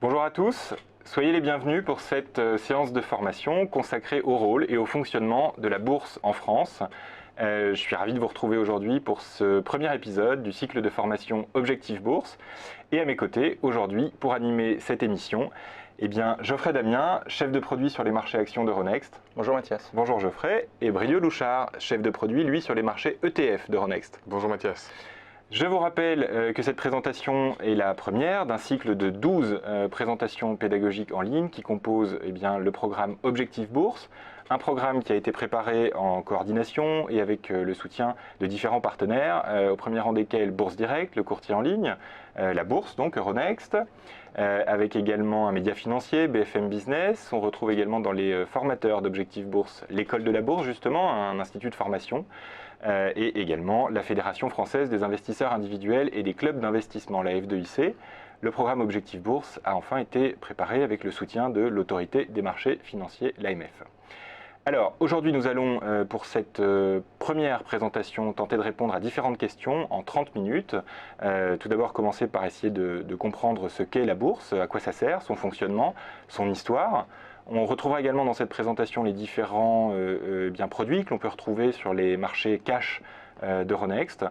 Bonjour à tous, soyez les bienvenus pour cette séance de formation consacrée au rôle et au fonctionnement de la bourse en France. Je suis ravi de vous retrouver aujourd'hui pour ce premier épisode du cycle de formation Objectif Bourse. Et à mes côtés, aujourd'hui, pour animer cette émission, Geoffrey Damien, chef de produit sur les marchés actions d'Euronext. Bonjour Mathias. Bonjour Geoffrey. Et Brieux Louchard, chef de produit, lui, sur les marchés ETF d'Euronext. Bonjour Mathias. Je vous rappelle que cette présentation est la première d'un cycle de 12 présentations pédagogiques en ligne qui composent le programme Objectif Bourse, un programme qui a été préparé en coordination et avec le soutien de différents partenaires, au premier rang desquels Bourse Direct, le courtier en ligne, la bourse donc Euronext, avec également un média financier, BFM Business. On retrouve également dans les formateurs d'Objectif Bourse l'école de la bourse justement, un institut de formation. Et également la Fédération française des investisseurs individuels et des clubs d'investissement, la F2IC. Le programme Objectif Bourse a enfin été préparé avec le soutien de l'autorité des marchés financiers, l'AMF. Alors aujourd'hui nous allons pour cette première présentation tenter de répondre à différentes questions en 30 minutes. Tout d'abord commencer par essayer de comprendre ce qu'est la bourse, à quoi ça sert, son fonctionnement, son histoire. On retrouvera également dans cette présentation les différents produits que l'on peut retrouver sur les marchés cash d'Euronext,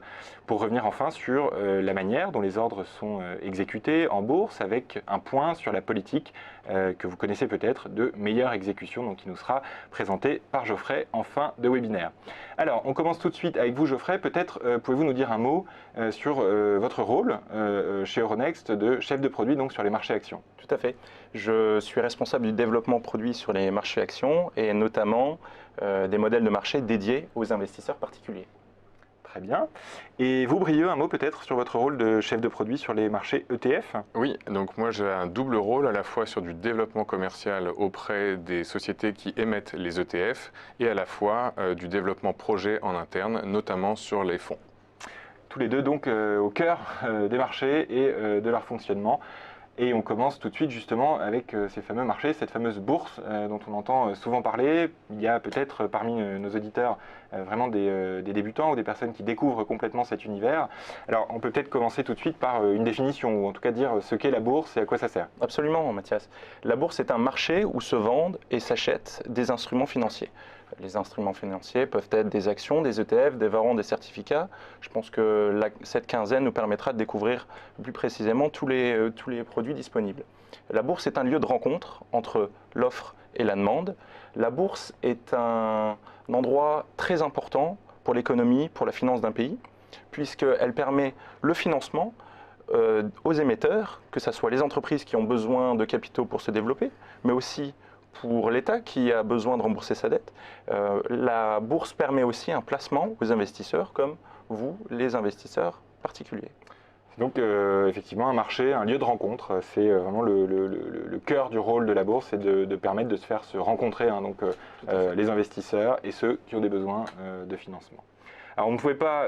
pour revenir enfin sur la manière dont les ordres sont exécutés en bourse, avec un point sur la politique que vous connaissez peut-être de meilleure exécution, donc qui nous sera présenté par Geoffrey en fin de webinaire. Alors, on commence tout de suite avec vous Geoffrey. Peut-être pouvez-vous nous dire un mot sur votre rôle chez Euronext de chef de produit donc sur les marchés actions. Tout à fait. Je suis responsable du développement produit sur les marchés actions et notamment des modèles de marché dédiés aux investisseurs particuliers. Très bien. Et vous, Brieux, un mot peut-être sur votre rôle de chef de produit sur les marchés ETF? Oui, donc moi j'ai un double rôle à la fois sur du développement commercial auprès des sociétés qui émettent les ETF et à la fois du développement projet en interne, notamment sur les fonds. Tous les deux donc au cœur des marchés et de leur fonctionnement. Et on commence tout de suite justement avec ces fameux marchés, cette fameuse bourse dont on entend souvent parler. Il y a peut-être parmi nos auditeurs vraiment des débutants ou des personnes qui découvrent complètement cet univers. Alors on peut peut-être commencer tout de suite par une définition, ou en tout cas dire ce qu'est la bourse et à quoi ça sert. Absolument Mathias. La bourse est un marché où se vendent et s'achètent des instruments financiers. Les instruments financiers peuvent être des actions, des ETF, des warrants, des certificats. Je pense que cette quinzaine nous permettra de découvrir plus précisément tous les produits disponibles. La bourse est un lieu de rencontre entre l'offre et la demande. La bourse est un endroit très important pour l'économie, pour la finance d'un pays, puisqu'elle permet le financement aux émetteurs, que ce soit les entreprises qui ont besoin de capitaux pour se développer, mais aussi pour l'État qui a besoin de rembourser sa dette. La bourse permet aussi un placement aux investisseurs comme vous, les investisseurs particuliers. Donc effectivement un marché, un lieu de rencontre, c'est vraiment le cœur du rôle de la bourse, c'est de permettre de se faire se rencontrer les investisseurs et ceux qui ont des besoins de financement. Alors on ne pouvait pas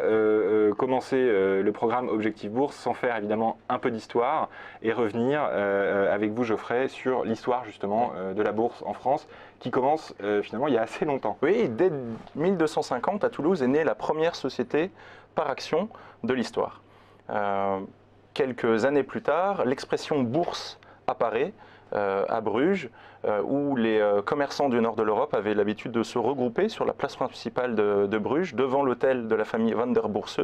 commencer le programme Objectif Bourse sans faire évidemment un peu d'histoire et revenir avec vous Geoffrey sur l'histoire justement de la bourse en France qui commence finalement il y a assez longtemps. Oui, dès 1250 à Toulouse est née la première société par action de l'histoire. Quelques années plus tard, l'expression bourse apparaît à Bruges, où les commerçants du nord de l'Europe avaient l'habitude de se regrouper sur la place principale de Bruges, devant l'hôtel de la famille Van der Boorsche,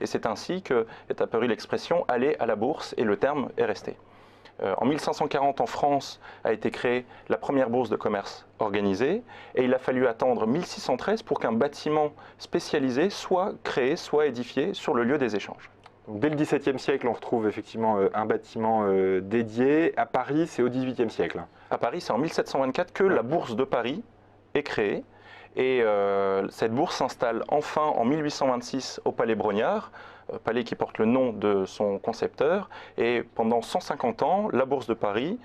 et c'est ainsi qu'est apparue l'expression « aller à la bourse » et le terme est resté. En 1540, en France, a été créée la première bourse de commerce organisée, et il a fallu attendre 1613 pour qu'un bâtiment spécialisé soit créé, soit édifié sur le lieu des échanges. Donc, dès le XVIIe siècle, on retrouve effectivement un bâtiment dédié. À Paris, c'est au XVIIIe siècle. À Paris, c'est en 1724 que la bourse de Paris est créée. Et cette bourse s'installe enfin en 1826 au Palais Brognard, palais qui porte le nom de son concepteur. Et pendant 150 ans, la bourse de Paris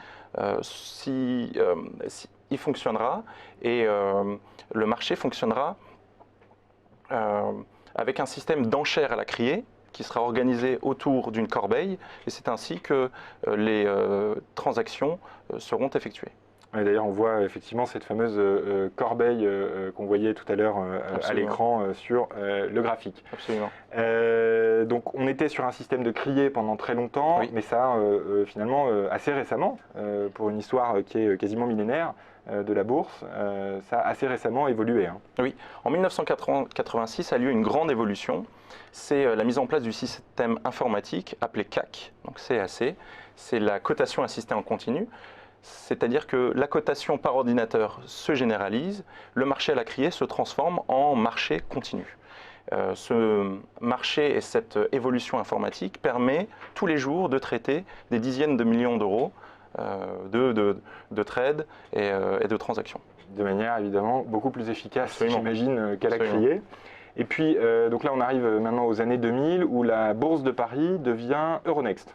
y fonctionnera et le marché fonctionnera avec un système d'enchères à la criée qui sera organisé autour d'une corbeille, et c'est ainsi que les transactions seront effectuées. D'ailleurs, on voit effectivement cette fameuse corbeille qu'on voyait tout à l'heure à l'écran sur le graphique. Absolument. Donc, on était sur un système de crier pendant très longtemps, Oui. mais ça, finalement, assez récemment, pour une histoire qui est quasiment millénaire de la bourse, ça a assez récemment évolué. Hein. Oui, en 1986 a lieu une grande évolution. C'est la mise en place du système informatique appelé CAC, donc CAC. C'est la cotation assistée en continu. C'est-à-dire que la cotation par ordinateur se généralise, le marché à la criée se transforme en marché continu. Ce marché et cette évolution informatique permet tous les jours de traiter des dizaines de millions d'euros de trades et de transactions. De manière évidemment beaucoup plus efficace, Absolument. j'imagine, qu'à la Absolument. criée. Et puis, donc là, on arrive maintenant aux années 2000 où la bourse de Paris devient Euronext.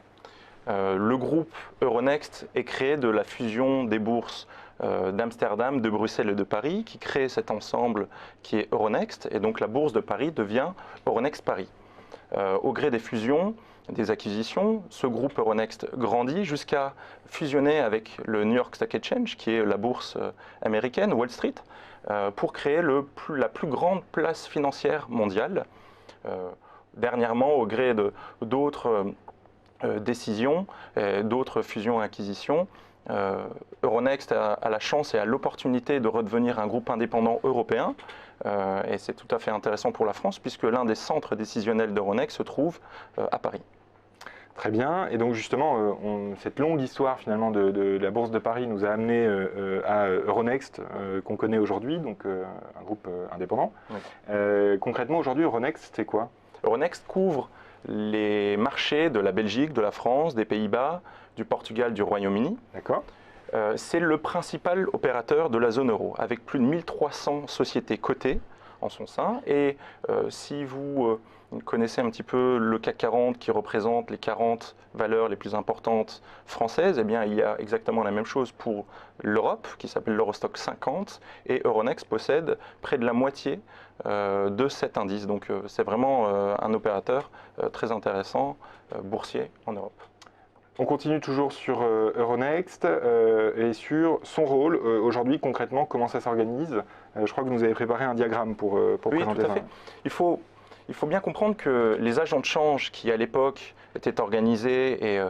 Le groupe Euronext est créé de la fusion des bourses d'Amsterdam, de Bruxelles et de Paris, qui crée cet ensemble qui est Euronext, et donc la bourse de Paris devient Euronext Paris. Au gré des fusions, des acquisitions, ce groupe Euronext grandit jusqu'à fusionner avec le New York Stock Exchange, qui est la bourse américaine, Wall Street, pour créer la plus grande place financière mondiale. Dernièrement, au gré d'autres décisions, d'autres fusions et acquisitions, Euronext a la chance et a l'opportunité de redevenir un groupe indépendant européen. Et c'est tout à fait intéressant pour la France puisque l'un des centres décisionnels d'Euronext se trouve à Paris. Très bien. Et donc justement, cette longue histoire finalement de la Bourse de Paris nous a amené à Euronext, qu'on connaît aujourd'hui, donc un groupe indépendant. Oui. Concrètement, aujourd'hui, Euronext, c'est quoi? Euronext couvre les marchés de la Belgique, de la France, des Pays-Bas, du Portugal, du Royaume-Uni. D'accord. C'est le principal opérateur de la zone euro, avec plus de 1300 sociétés cotées en son sein. Et si vous connaissez un petit peu le CAC 40 qui représente les 40 valeurs les plus importantes françaises, eh bien, il y a exactement la même chose pour l'Europe, qui s'appelle l'Eurostock 50, et Euronext possède près de la moitié de cet indice. Donc c'est vraiment un opérateur très intéressant, boursier en Europe. On continue toujours sur Euronext et sur son rôle. Aujourd'hui, concrètement, comment ça s'organise? Je crois que vous nous avez préparé un diagramme pour présenter ça. Oui, tout à fait. Il faut bien comprendre que les agents de change qui, à l'époque, étaient organisés et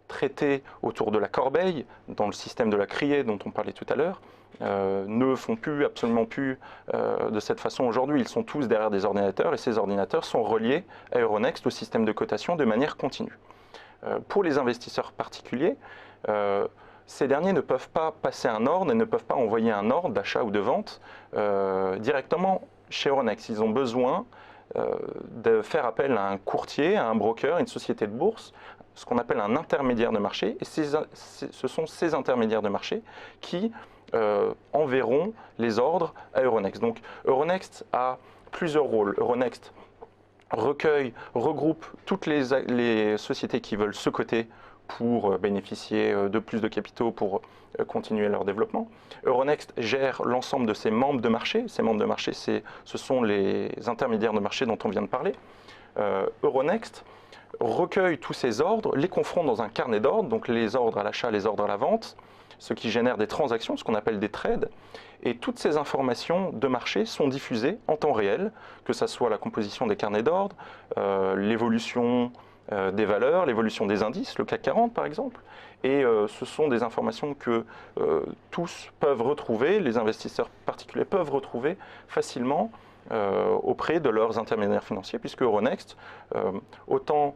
traités autour de la corbeille, dans le système de la criée dont on parlait tout à l'heure, ne font absolument plus de cette façon aujourd'hui. Ils sont tous derrière des ordinateurs et ces ordinateurs sont reliés à Euronext, au système de cotation, de manière continue. Pour les investisseurs particuliers, ces derniers ne peuvent pas passer un ordre et ne peuvent pas envoyer un ordre d'achat ou de vente directement chez Euronext. Ils ont besoin de faire appel à un courtier, à un broker, à une société de bourse, ce qu'on appelle un intermédiaire de marché. Et ce sont ces intermédiaires de marché qui enverront les ordres à Euronext. Donc Euronext a plusieurs rôles. Euronext regroupe toutes les sociétés qui veulent se coter pour bénéficier de plus de capitaux pour continuer leur développement. Euronext gère l'ensemble de ses membres de marché. Ces membres de marché, ce sont les intermédiaires de marché dont on vient de parler. Euronext recueille tous ces ordres, les confronte dans un carnet d'ordres, donc les ordres à l'achat, les ordres à la vente, ce qui génère des transactions, ce qu'on appelle des trades. Et toutes ces informations de marché sont diffusées en temps réel, que ce soit la composition des carnets d'ordre, l'évolution des valeurs, l'évolution des indices, le CAC 40 par exemple. Et ce sont des informations que tous peuvent retrouver, les investisseurs particuliers peuvent retrouver facilement auprès de leurs intermédiaires financiers, puisque Euronext, autant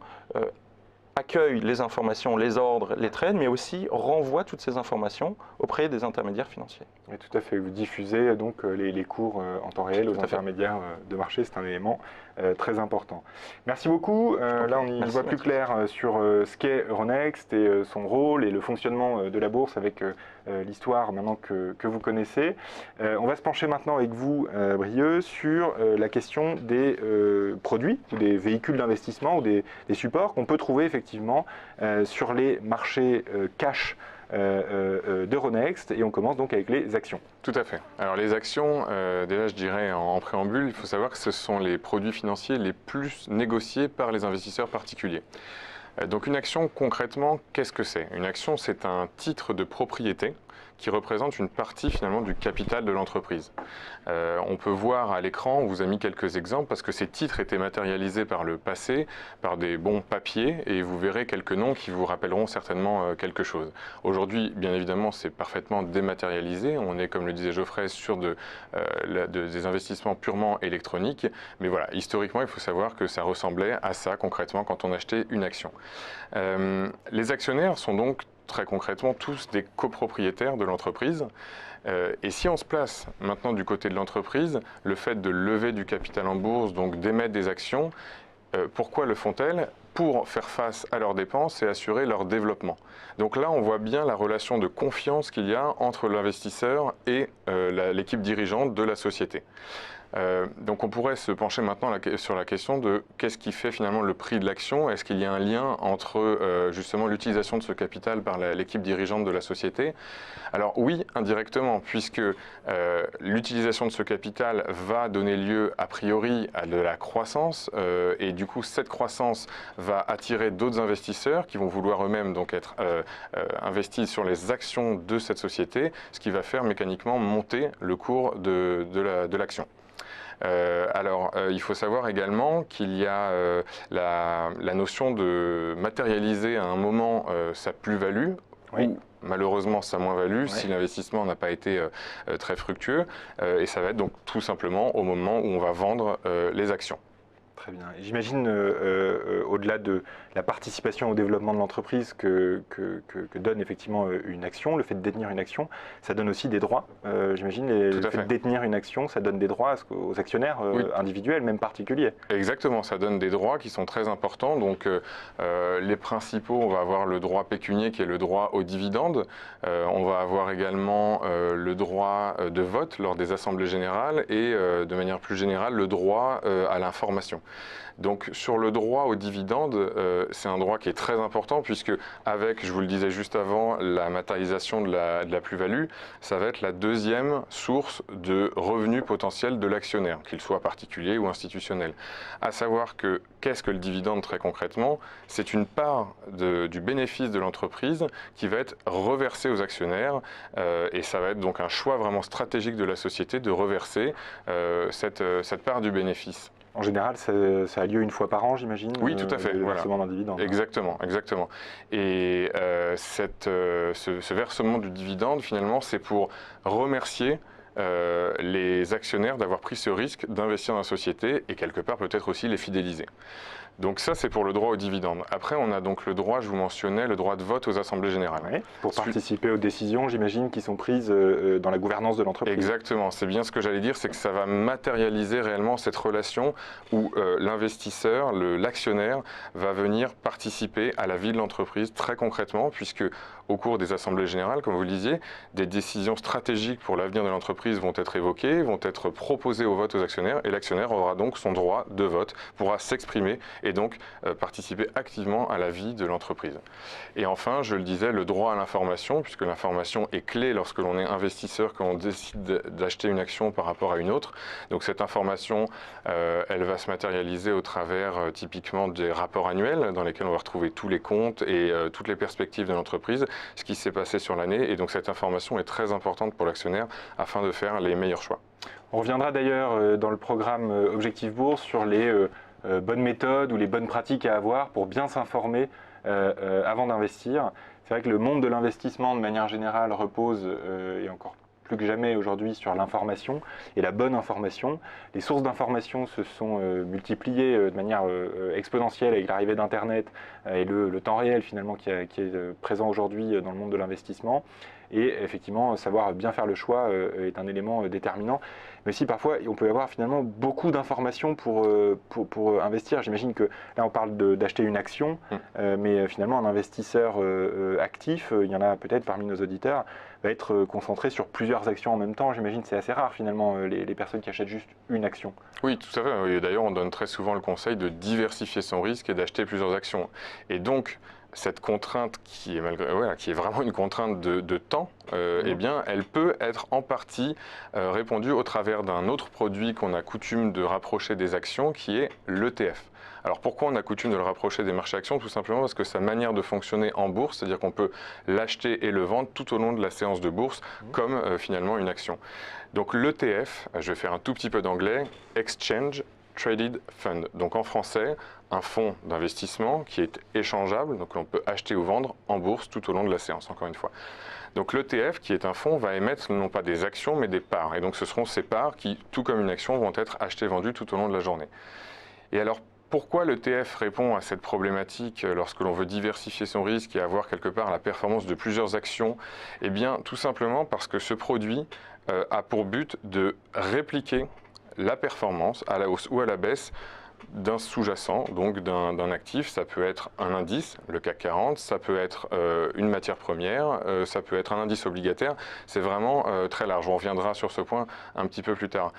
accueille les informations, les ordres, les trades, mais aussi renvoie toutes ces informations auprès des intermédiaires financiers. Oui, tout à fait. Vous diffusez donc les cours en temps réel aux intermédiaires de marché. C'est un élément très important. Merci beaucoup. Là, on y voit plus clair sur ce qu'est Euronext et son rôle et le fonctionnement de la bourse avec l'histoire maintenant que vous connaissez. On va se pencher maintenant avec vous, Brieux, sur la question des produits ou des véhicules d'investissement ou des supports qu'on peut trouver effectivement sur les marchés cash d'Euronext, et on commence donc avec les actions. Tout à fait. Alors les actions, déjà je dirais en préambule, il faut savoir que ce sont les produits financiers les plus négociés par les investisseurs particuliers. Donc une action concrètement, qu'est-ce que c'est? Une action, c'est un titre de propriété qui représente une partie finalement du capital de l'entreprise. On peut voir à l'écran, on vous a mis quelques exemples, parce que ces titres étaient matérialisés par le passé, par des bons papiers, et vous verrez quelques noms qui vous rappelleront certainement quelque chose. Aujourd'hui, bien évidemment, c'est parfaitement dématérialisé. On est, comme le disait Geoffrey, sur des investissements purement électroniques. Mais voilà, historiquement, il faut savoir que ça ressemblait à ça concrètement quand on achetait une action. Les actionnaires sont donc très concrètement tous des copropriétaires de l'entreprise. Et si on se place maintenant du côté de l'entreprise, le fait de lever du capital en bourse, donc d'émettre des actions, pourquoi le font-elles? Pour faire face à leurs dépenses et assurer leur développement. Donc là, on voit bien la relation de confiance qu'il y a entre l'investisseur et l'équipe dirigeante de la société. Donc on pourrait se pencher maintenant sur la question de qu'est-ce qui fait finalement le prix de l'action. Est-ce qu'il y a un lien entre justement l'utilisation de ce capital par l'équipe dirigeante de la société? Alors oui, indirectement, puisque l'utilisation de ce capital va donner lieu a priori à de la croissance et du coup cette croissance va attirer d'autres investisseurs qui vont vouloir eux-mêmes donc être investis sur les actions de cette société, ce qui va faire mécaniquement monter le cours de l'action. Il faut savoir également qu'il y a la notion de matérialiser à un moment sa plus-value, oui, ou malheureusement sa moins-value, oui, si l'investissement n'a pas été très fructueux, et ça va être donc tout simplement au moment où on va vendre les actions. Très bien. J'imagine, au-delà de la participation au développement de l'entreprise que donne effectivement une action, le fait de détenir une action, ça donne aussi des droits. J'imagine, le fait de détenir une action, ça donne des droits aux actionnaires oui, individuels, même particuliers. Exactement, ça donne des droits qui sont très importants. Donc, les principaux, on va avoir le droit pécunier qui est le droit aux dividendes. On va avoir également le droit de vote lors des assemblées générales et, de manière plus générale, le droit à l'information. Donc sur le droit aux dividendes, c'est un droit qui est très important puisque avec, je vous le disais juste avant, la matérialisation de la plus-value, ça va être la deuxième source de revenus potentiels de l'actionnaire, qu'il soit particulier ou institutionnel. À savoir que qu'est-ce que le dividende très concrètement? C'est une part du bénéfice de l'entreprise qui va être reversée aux actionnaires et ça va être donc un choix vraiment stratégique de la société de reverser cette part du bénéfice. En général, ça a lieu une fois par an, j'imagine. Oui, tout à fait. Le voilà. versement d'un dividende. Exactement, exactement. Et ce versement du dividende, finalement, c'est pour remercier les actionnaires d'avoir pris ce risque d'investir dans la société et quelque part peut-être aussi les fidéliser. Donc ça, c'est pour le droit aux dividendes. Après, on a donc le droit, je vous mentionnais, le droit de vote aux assemblées générales. Oui, pour participer aux décisions, j'imagine, qui sont prises dans la gouvernance de l'entreprise. Exactement, c'est bien ce que j'allais dire, c'est que ça va matérialiser réellement cette relation où l'investisseur, l'actionnaire, va venir participer à la vie de l'entreprise très concrètement, puisque au cours des assemblées générales, comme vous le disiez, des décisions stratégiques pour l'avenir de l'entreprise vont être évoquées, vont être proposées au vote aux actionnaires, et l'actionnaire aura donc son droit de vote, pourra s'exprimer et donc participer activement à la vie de l'entreprise. Et enfin, je le disais, le droit à l'information, puisque l'information est clé lorsque l'on est investisseur, quand on décide d'acheter une action par rapport à une autre. Donc cette information, elle va se matérialiser au travers typiquement des rapports annuels dans lesquels on va retrouver tous les comptes et toutes les perspectives de l'entreprise, ce qui s'est passé sur l'année. Et donc cette information est très importante pour l'actionnaire afin de faire les meilleurs choix. On reviendra d'ailleurs dans le programme Objectif Bourse sur les bonnes méthodes ou les bonnes pratiques à avoir pour bien s'informer avant d'investir. C'est vrai que le monde de l'investissement de manière générale repose et encore plus que jamais aujourd'hui sur l'information et la bonne information. Les sources d'information se sont multipliées de manière exponentielle avec l'arrivée d'Internet et le temps réel finalement qui est présent aujourd'hui dans le monde de l'investissement. Et effectivement, savoir bien faire le choix est un élément déterminant. Mais aussi parfois, on peut avoir finalement beaucoup d'informations pour investir. J'imagine que là, on parle d'acheter une action, mais finalement, un investisseur actif, il y en a peut-être parmi nos auditeurs, va être concentré sur plusieurs actions en même temps. J'imagine que c'est assez rare finalement les personnes qui achètent juste une action. Oui, tout à fait. D'ailleurs, on donne très souvent le conseil de diversifier son risque et d'acheter plusieurs actions. Et donc, cette contrainte qui est, qui est vraiment une contrainte de temps, eh bien, elle peut être en partie répondue au travers d'un autre produit qu'on a coutume de rapprocher des actions, qui est l'ETF. Alors pourquoi on a coutume de le rapprocher des marchés actions? Tout simplement parce que sa manière de fonctionner en bourse, c'est-à-dire qu'on peut l'acheter et le vendre tout au long de la séance de bourse, comme finalement une action. Donc l'ETF, je vais faire un tout petit peu d'anglais, Exchange Traded Fund. Donc en français, un fonds d'investissement qui est échangeable, donc l'on peut acheter ou vendre en bourse tout au long de la séance, encore une fois. Donc l'ETF, qui est un fonds, va émettre non pas des actions, mais des parts. Et donc ce seront ces parts qui, tout comme une action, vont être achetées et vendues tout au long de la journée. Et alors, pourquoi l'ETF répond à cette problématique lorsque l'on veut diversifier son risque et avoir quelque part la performance de plusieurs actions? Eh bien, tout simplement parce que ce produit a pour but de répliquer la performance à la hausse ou à la baisse d'un sous-jacent, donc d'un actif. Ça peut être un indice, le CAC 40, ça peut être une matière première, ça peut être un indice obligataire. C'est vraiment très large. On reviendra sur ce point un petit peu plus tard.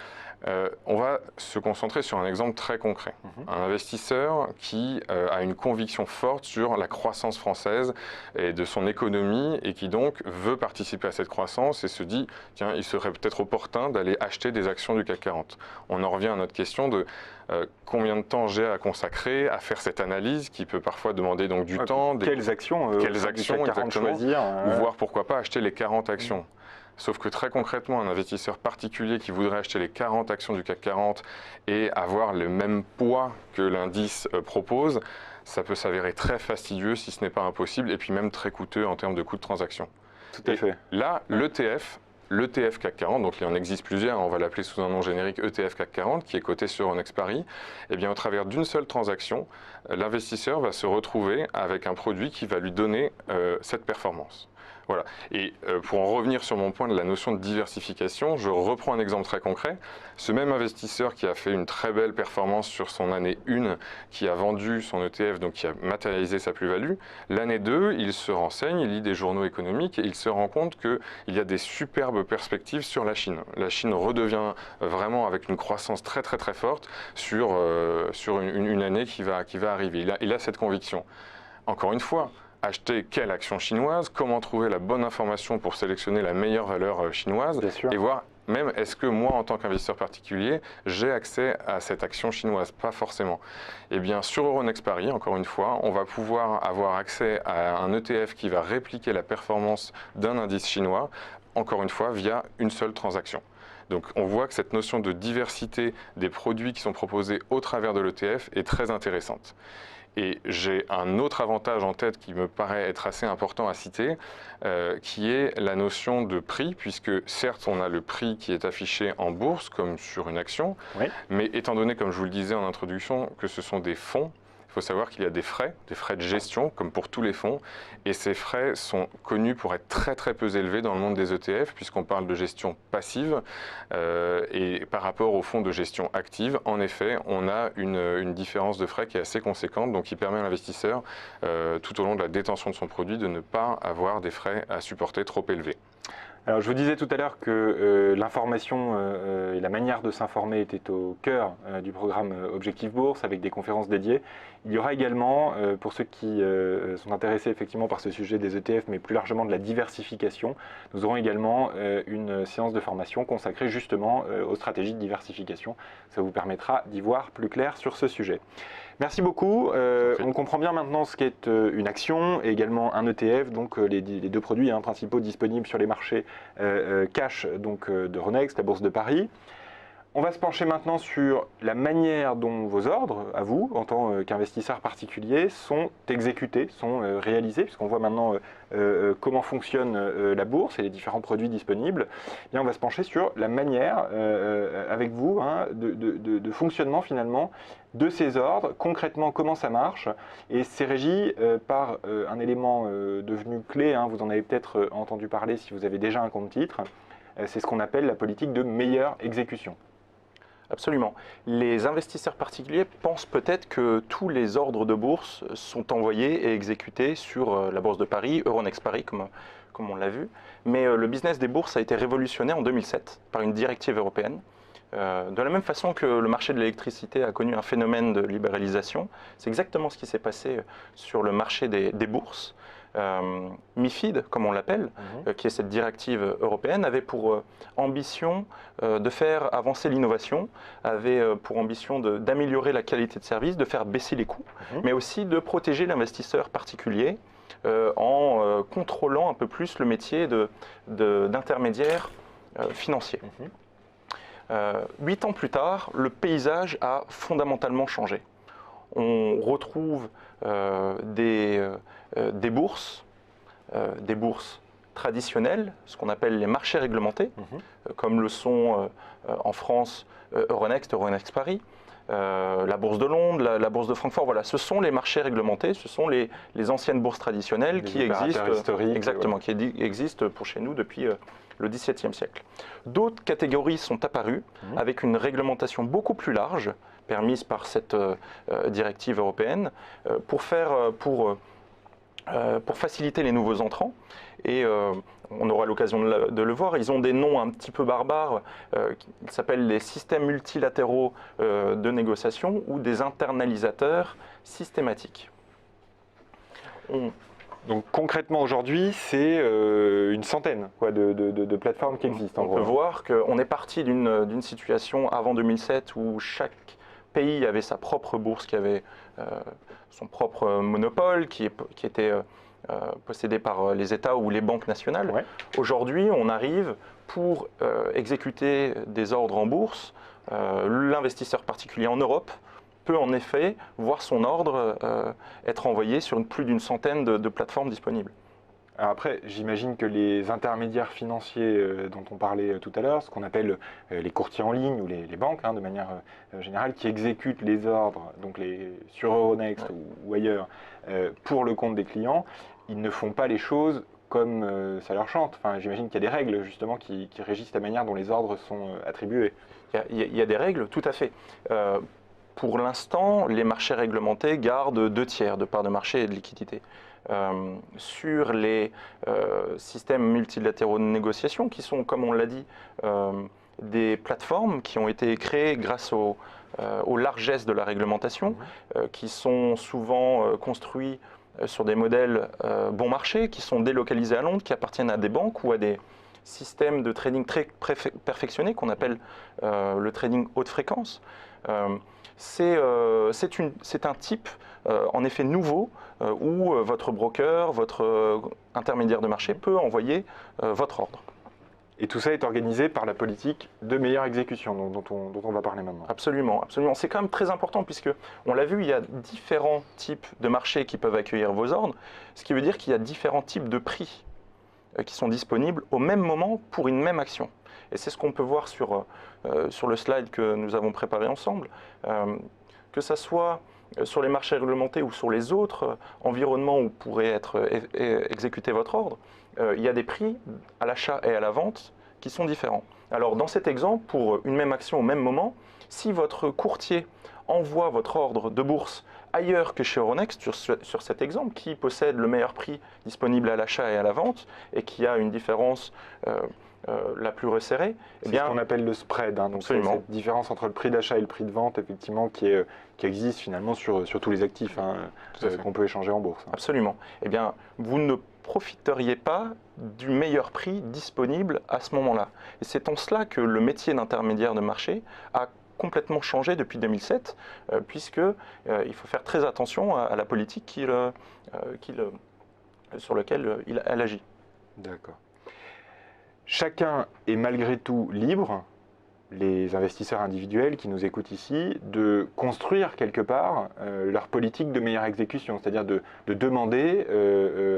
On va se concentrer sur un exemple très concret. Un investisseur qui a une conviction forte sur la croissance française et de son économie et qui donc veut participer à cette croissance et se dit, tiens, il serait peut-être opportun d'aller acheter des actions du CAC 40. On en revient à notre question de combien de temps j'ai à consacrer à faire cette analyse qui peut parfois demander donc du temps. Quelles actions exactement, choisir, ou voir pourquoi pas acheter les 40 actions. Sauf que très concrètement, un investisseur particulier qui voudrait acheter les 40 actions du CAC 40 et avoir le même poids que l'indice propose, ça peut s'avérer très fastidieux si ce n'est pas impossible et puis même très coûteux en termes de coût de transaction. Tout à fait. Là, l'ETF CAC 40, donc il en existe plusieurs, on va l'appeler sous un nom générique ETF CAC 40, qui est coté sur Euronext Paris, et bien au travers d'une seule transaction, l'investisseur va se retrouver avec un produit qui va lui donner cette performance. Voilà. Et pour en revenir sur mon point de la notion de diversification, je reprends un exemple très concret. Ce même investisseur qui a fait une très belle performance sur son année 1, qui a vendu son ETF, donc qui a matérialisé sa plus-value, l'année 2, il se renseigne, il lit des journaux économiques et il se rend compte qu'il y a des superbes perspectives sur la Chine. La Chine redevient vraiment avec une croissance très très très forte sur une année qui va arriver. Il a cette conviction. Encore une fois, acheter quelle action chinoise, comment trouver la bonne information pour sélectionner la meilleure valeur chinoise et voir même est-ce que moi en tant qu'investisseur particulier j'ai accès à cette action chinoise, pas forcément. Eh bien sur Euronext Paris, encore une fois, on va pouvoir avoir accès à un ETF qui va répliquer la performance d'un indice chinois, encore une fois via une seule transaction. Donc on voit que cette notion de diversité des produits qui sont proposés au travers de l'ETF est très intéressante. Et j'ai un autre avantage en tête qui me paraît être assez important à citer, qui est la notion de prix, puisque certes on a le prix qui est affiché en bourse comme sur une action, mais étant donné, comme je vous le disais en introduction, que ce sont des fonds, il faut savoir qu'il y a des frais de gestion, comme pour tous les fonds, et ces frais sont connus pour être très très peu élevés dans le monde des ETF, puisqu'on parle de gestion passive, et par rapport aux fonds de gestion active, en effet, on a une différence de frais qui est assez conséquente, donc qui permet à l'investisseur, tout au long de la détention de son produit, de ne pas avoir des frais à supporter trop élevés. Alors, je vous disais tout à l'heure que l'information et la manière de s'informer était au cœur du programme Objectif Bourse avec des conférences dédiées. Il y aura également, pour ceux qui sont intéressés effectivement par ce sujet des ETF, mais plus largement de la diversification, nous aurons également une séance de formation consacrée justement aux stratégies de diversification. Ça vous permettra d'y voir plus clair sur ce sujet. Merci beaucoup. On comprend bien maintenant ce qu'est une action et également un ETF, donc les deux produits principaux disponibles sur les marchés cash donc, de Euronext, la Bourse de Paris. On va se pencher maintenant sur la manière dont vos ordres, à vous, en tant qu'investisseur particulier, sont exécutés, sont réalisés, puisqu'on voit maintenant comment fonctionne la bourse et les différents produits disponibles. Et bien, on va se pencher sur la manière, avec vous, de fonctionnement finalement de ces ordres, concrètement comment ça marche. Et c'est régi par un élément devenu clé, vous en avez peut-être entendu parler si vous avez déjà un compte titre, c'est ce qu'on appelle la politique de meilleure exécution. Absolument. Les investisseurs particuliers pensent peut-être que tous les ordres de bourse sont envoyés et exécutés sur la Bourse de Paris, Euronext Paris, comme on l'a vu. Mais le business des bourses a été révolutionné en 2007 par une directive européenne De la même façon que le marché de l'électricité a connu un phénomène de libéralisation, c'est exactement ce qui s'est passé sur le marché des bourses. MIFID, comme on l'appelle, qui est cette directive européenne, avait pour ambition de faire avancer l'innovation, avait pour ambition d'améliorer la qualité de service, de faire baisser les coûts, mais aussi de protéger l'investisseur particulier en contrôlant un peu plus le métier d'intermédiaire financier. 8 ans plus tard, le paysage a fondamentalement changé. On retrouve des bourses traditionnelles, ce qu'on appelle les marchés réglementés, comme le sont en France Euronext, Euronext Paris, la bourse de Londres, la bourse de Francfort. Voilà, ce sont les marchés réglementés, ce sont les anciennes bourses traditionnelles qui existent, exactement, qui existent pour chez nous depuis le XVIIe siècle. D'autres catégories sont apparues avec une réglementation beaucoup plus large, permise par cette directive européenne, pour faciliter les nouveaux entrants. Et on aura l'occasion de le voir, ils ont des noms un petit peu barbares, qui s'appellent les systèmes multilatéraux de négociation ou des internalisateurs systématiques. Donc concrètement aujourd'hui, c'est une centaine de plateformes qui existent. On peut voir qu'on est parti d'une situation avant 2007 où chaque pays avait sa propre bourse, qui avait son propre monopole, qui était possédé par les États ou les banques nationales. Ouais. Aujourd'hui, on arrive pour exécuter des ordres en bourse. L'investisseur particulier en Europe peut en effet voir son ordre être envoyé sur plus d'une centaine de plateformes disponibles. Alors après, j'imagine que les intermédiaires financiers dont on parlait tout à l'heure, ce qu'on appelle les courtiers en ligne ou les banques, de manière générale, qui exécutent les ordres, donc sur Euronext ou ailleurs, pour le compte des clients, ils ne font pas les choses comme ça leur chante. Enfin, j'imagine qu'il y a des règles justement qui régissent la manière dont les ordres sont attribués. Il y a des règles, tout à fait. Pour l'instant, les marchés réglementés gardent 2/3 de parts de marché et de liquidité. Sur les systèmes multilatéraux de négociation, qui sont, comme on l'a dit, des plateformes qui ont été créées grâce aux largesses de la réglementation, qui sont souvent construits sur des modèles bon marché, qui sont délocalisés à Londres, qui appartiennent à des banques ou à des systèmes de trading très perfectionnés qu'on appelle le trading haute fréquence. C'est un type en effet nouveau où votre broker, votre intermédiaire de marché peut envoyer votre ordre. Et tout ça est organisé par la politique de meilleure exécution dont on va parler maintenant. Absolument, absolument. C'est quand même très important puisque, on l'a vu, il y a différents types de marchés qui peuvent accueillir vos ordres, ce qui veut dire qu'il y a différents types de prix qui sont disponibles au même moment pour une même action. Et c'est ce qu'on peut voir sur le slide que nous avons préparé ensemble. Que ça soit sur les marchés réglementés ou sur les autres environnements où pourrait être exécuté votre ordre, il y a des prix à l'achat et à la vente qui sont différents. Alors dans cet exemple, pour une même action au même moment, si votre courtier envoie votre ordre de bourse ailleurs que chez Euronext, sur cet exemple, qui possède le meilleur prix disponible à l'achat et à la vente, et qui a une différence la plus resserrée, c'est ce qu'on appelle le spread. Donc c'est cette différence entre le prix d'achat et le prix de vente, effectivement, qui existe finalement sur tous les actifs qu'on peut échanger en bourse. Absolument. Eh bien, vous ne profiteriez pas du meilleur prix disponible à ce moment-là. Et c'est en cela que le métier d'intermédiaire de marché a complètement changé depuis 2007, puisqu'il faut faire très attention à la politique sur laquelle elle agit. D'accord. Chacun est malgré tout libre, les investisseurs individuels qui nous écoutent ici, de construire quelque part leur politique de meilleure exécution, c'est-à-dire de demander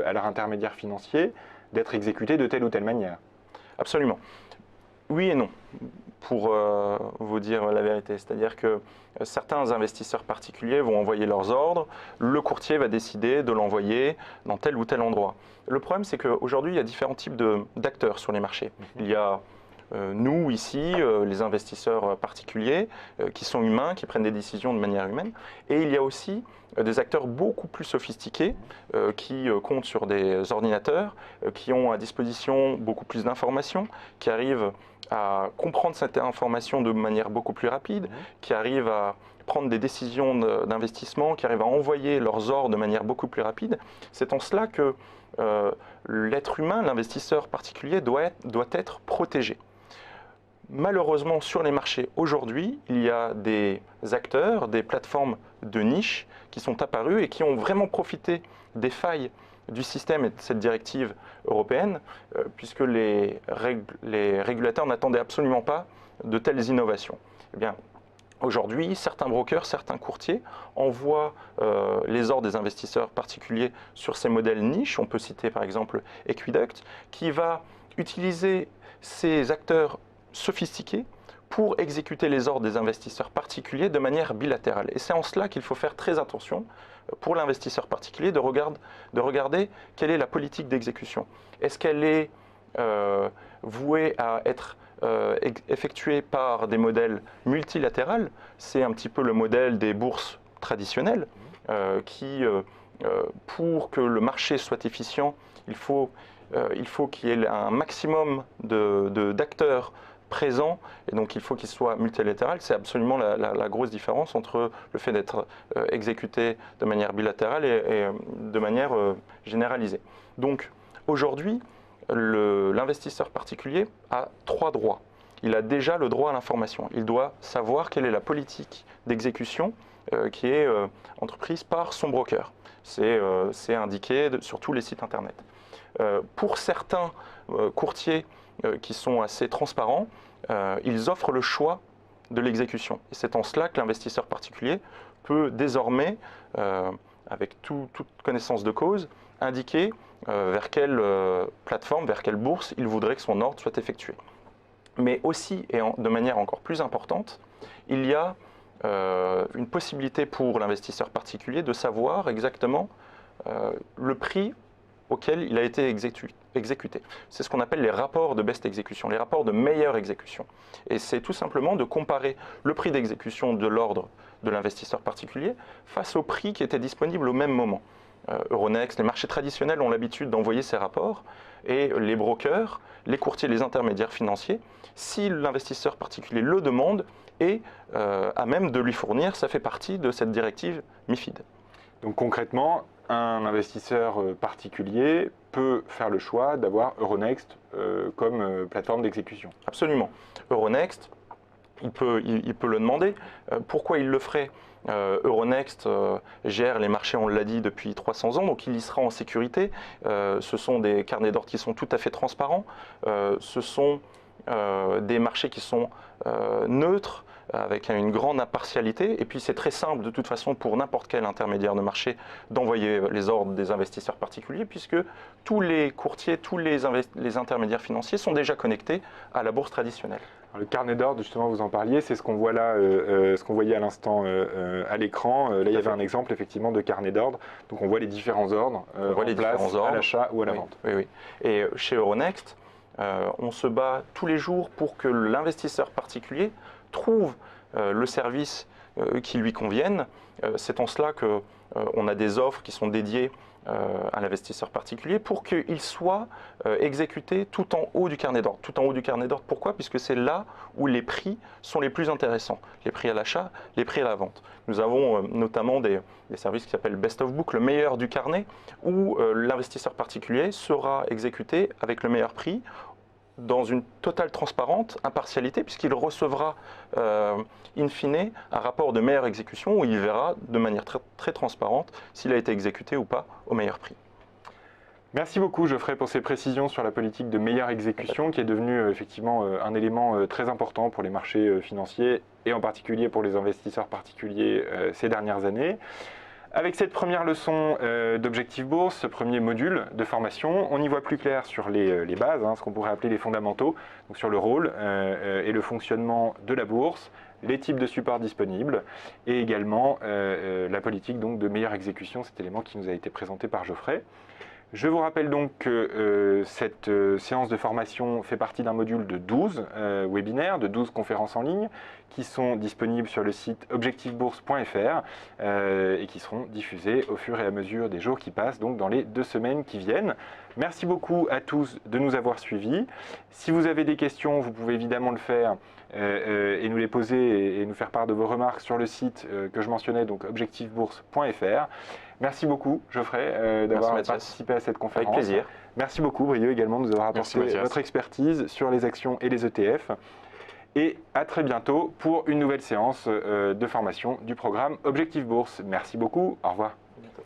à leur intermédiaire financier d'être exécuté de telle ou telle manière. Absolument. Oui et non, pour vous dire la vérité. C'est-à-dire que certains investisseurs particuliers vont envoyer leurs ordres, le courtier va décider de l'envoyer dans tel ou tel endroit. Le problème, c'est qu'aujourd'hui, il y a différents types d'acteurs sur les marchés. Il y a nous, ici, les investisseurs particuliers, qui sont humains, qui prennent des décisions de manière humaine. Et il y a aussi des acteurs beaucoup plus sophistiqués qui comptent sur des ordinateurs, qui ont à disposition beaucoup plus d'informations, qui arrivent à comprendre cette information de manière beaucoup plus rapide, qui arrivent à prendre des décisions d'investissement, qui arrivent à envoyer leurs ordres de manière beaucoup plus rapide. C'est en cela que l'être humain, l'investisseur particulier, doit être protégé. Malheureusement, sur les marchés aujourd'hui, il y a des acteurs, des plateformes de niche qui sont apparues et qui ont vraiment profité des failles du système et de cette directive européenne, puisque les régulateurs n'attendaient absolument pas de telles innovations. Eh bien, aujourd'hui, certains brokers, certains courtiers envoient les ordres des investisseurs particuliers sur ces modèles niches. On peut citer par exemple Equiduct, qui va utiliser ces acteurs sophistiqués pour exécuter les ordres des investisseurs particuliers de manière bilatérale. Et c'est en cela qu'il faut faire très attention pour l'investisseur particulier de regarder quelle est la politique d'exécution. Est-ce qu'elle est vouée à être effectuée par des modèles multilatéraux? C'est un petit peu le modèle des bourses traditionnelles qui, pour que le marché soit efficient, il faut qu'il y ait un maximum d'acteurs présents, et donc il faut qu'il soit multilatéral. C'est absolument la grosse différence entre le fait d'être exécuté de manière bilatérale et de manière généralisée. Donc aujourd'hui, l'investisseur particulier a 3 droits. Il a déjà le droit à l'information. Il doit savoir quelle est la politique d'exécution qui est entreprise par son broker. C'est indiqué sur tous les sites internet. Pour certains courtiers qui sont assez transparents, ils offrent le choix de l'exécution. Et c'est en cela que l'investisseur particulier peut désormais, avec toute connaissance de cause, indiquer vers quelle plateforme, vers quelle bourse il voudrait que son ordre soit effectué. Mais aussi, et de manière encore plus importante, il y a une possibilité pour l'investisseur particulier de savoir exactement le prix auquel il a été exécuté. C'est ce qu'on appelle les rapports de best exécution, les rapports de meilleure exécution. Et c'est tout simplement de comparer le prix d'exécution de l'ordre de l'investisseur particulier face au prix qui était disponible au même moment. Euronext, les marchés traditionnels ont l'habitude d'envoyer ces rapports, et les brokers, les courtiers, les intermédiaires financiers, si l'investisseur particulier le demande, est à même de lui fournir. Ça fait partie de cette directive MiFID. Donc concrètement, un investisseur particulier peut faire le choix d'avoir Euronext comme plateforme d'exécution. Absolument. Euronext, il peut le demander. Pourquoi il le ferait? Euronext gère les marchés, on l'a dit, depuis 300 ans, donc il y sera en sécurité. Ce sont des carnets d'ordre qui sont tout à fait transparents. Ce sont des marchés qui sont neutres, avec une grande impartialité. Et puis c'est très simple de toute façon pour n'importe quel intermédiaire de marché d'envoyer les ordres des investisseurs particuliers, puisque tous les courtiers, tous les intermédiaires financiers sont déjà connectés à la bourse traditionnelle. Alors, le carnet d'ordre, justement, vous en parliez, c'est ce qu'on voit là, ce qu'on voyait à l'instant à l'écran. Là, il y avait un exemple effectivement de carnet d'ordre. Donc on voit les différents ordres en place à l'achat ou à la vente. Oui, oui. Et chez Euronext, on se bat tous les jours pour que l'investisseur particulier trouve le service qui lui convienne. C'est en cela qu'on a des offres qui sont dédiées à l'investisseur particulier pour qu'il soit exécuté tout en haut du carnet d'ordre. Tout en haut du carnet d'ordre, pourquoi? Puisque c'est là où les prix sont les plus intéressants. Les prix à l'achat, les prix à la vente. Nous avons notamment des services qui s'appellent Best of Book, le meilleur du carnet, où l'investisseur particulier sera exécuté avec le meilleur prix, dans une totale transparente, impartialité, puisqu'il recevra in fine un rapport de meilleure exécution où il verra de manière très, très transparente s'il a été exécuté ou pas au meilleur prix. Merci beaucoup Geoffrey pour ces précisions sur la politique de meilleure exécution qui est devenue effectivement un élément très important pour les marchés financiers et en particulier pour les investisseurs particuliers ces dernières années. Avec cette première leçon d'Objectif Bourse, ce premier module de formation, on y voit plus clair sur les bases, ce qu'on pourrait appeler les fondamentaux, donc sur le rôle et le fonctionnement de la bourse, les types de supports disponibles et également la politique donc, de meilleure exécution, cet élément qui nous a été présenté par Geoffrey. Je vous rappelle donc que cette séance de formation fait partie d'un module de 12 webinaires, de 12 conférences en ligne qui sont disponibles sur le site objectifbourse.fr et qui seront diffusées au fur et à mesure des jours qui passent, donc dans les 2 semaines qui viennent. Merci beaucoup à tous de nous avoir suivis. Si vous avez des questions, vous pouvez évidemment le faire et nous les poser et nous faire part de vos remarques sur le site que je mentionnais, donc objectifbourse.fr. Merci beaucoup, Geoffrey, d'avoir participé à cette conférence. Avec plaisir. Merci beaucoup, Brieux, également, de nous avoir apporté votre expertise sur les actions et les ETF. Et à très bientôt pour une nouvelle séance de formation du programme Objectif Bourse. Merci beaucoup, au revoir. À bientôt.